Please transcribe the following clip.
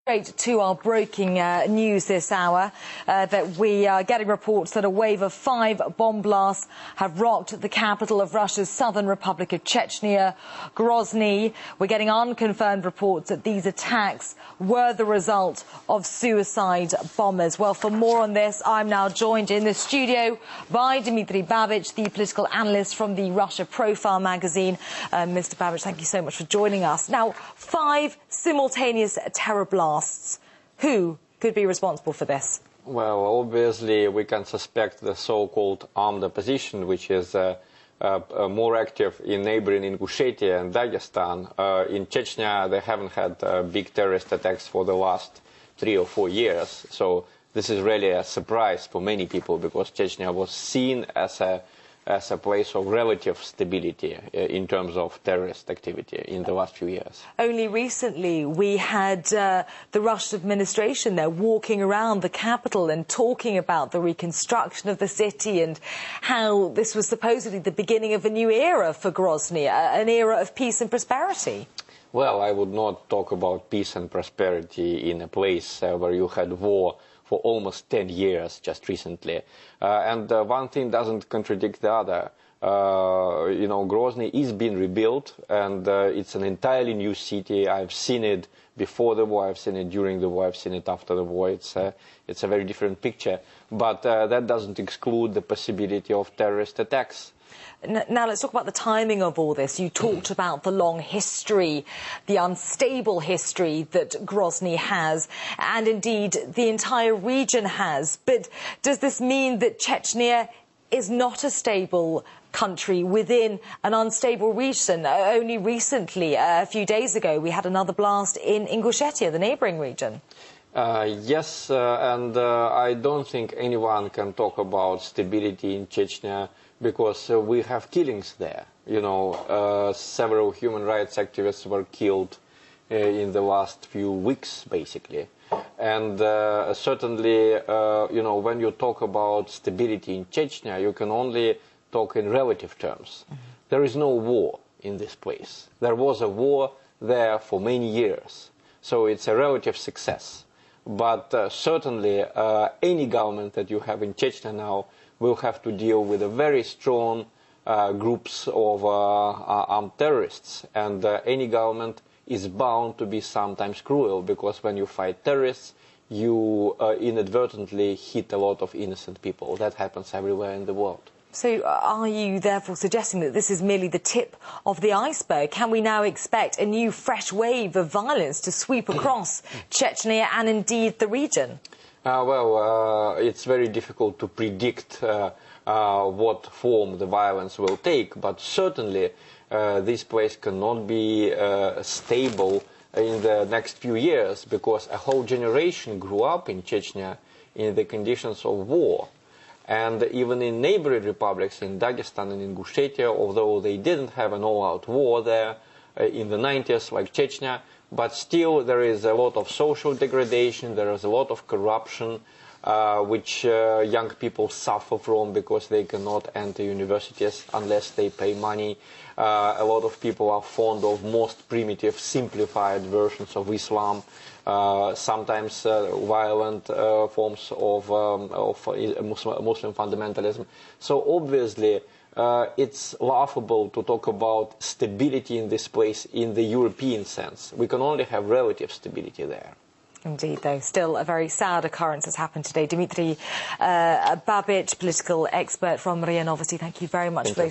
Straight to our breaking news this hour, that we are getting reports that a wave of 5 bomb blasts have rocked the capital of Russia's southern republic of Chechnya, Grozny. We're getting unconfirmed reports that these attacks were the result of suicide bombers. Well, for more on this, I'm now joined in the studio by Dmitry Babich, the political analyst from the Russia Profile magazine. Mr. Babich, thank you so much for joining us. Now, 5 simultaneous terror blasts. Who could be responsible for this? Well, obviously, we can suspect the so-called armed opposition, which is more active in neighboring Ingushetia and Dagestan. In Chechnya, they haven't had big terrorist attacks for the last 3 or 4 years. So this is really a surprise for many people, because Chechnya was seen as a place of relative stability in terms of terrorist activity in the last few years. Only recently we had the Russian administration there walking around the capital and talking about the reconstruction of the city and how this was supposedly the beginning of a new era for Grozny, an era of peace and prosperity. Well, I would not talk about peace and prosperity in a place where you had war for almost 10 years just recently. And one thing doesn't contradict the other. You know, Grozny is being rebuilt, and it's an entirely new city. I've seen it before the war, I've seen it during the war, I've seen it after the war. It's a very different picture. But that doesn't exclude the possibility of terrorist attacks. Now, let's talk about the timing of all this. You talked about the long history, the unstable history that Grozny has, and indeed the entire region has. But does this mean that Chechnya is not a stable country within an unstable region? Only recently, a few days ago, we had another blast in Ingushetia, the neighbouring region. Yes, and I don't think anyone can talk about stability in Chechnya, because we have killings there. You know, several human rights activists were killed in the last few weeks, basically. And certainly, you know, when you talk about stability in Chechnya, you can only talk in relative terms. There is no war in this place. There was a war there for many years. So it's a relative success. But certainly, any government that you have in Chechnya now will have to deal with a very strong groups of armed terrorists. And any government is bound to be sometimes cruel, because when you fight terrorists, you inadvertently hit a lot of innocent people. That happens everywhere in the world. So are you therefore suggesting that this is merely the tip of the iceberg? Can we now expect a new fresh wave of violence to sweep across Chechnya and indeed the region? Well, it's very difficult to predict what form the violence will take, but certainly this place cannot be stable in the next few years, because a whole generation grew up in Chechnya in the conditions of war. And even in neighboring republics, in Dagestan and Ingushetia, although they didn't have an all-out war there in the 90s like Chechnya, but still there is a lot of social degradation, there is a lot of corruption, which young people suffer from because they cannot enter universities unless they pay money. A lot of people are fond of most primitive, simplified versions of Islam, sometimes violent forms of Muslim fundamentalism. So obviously, it's laughable to talk about stability in this place in the European sense. We can only have relative stability there. Indeed, though, still a very sad occurrence has happened today. Dmitry Babich, political expert from RIA Novosti, thank you very much for those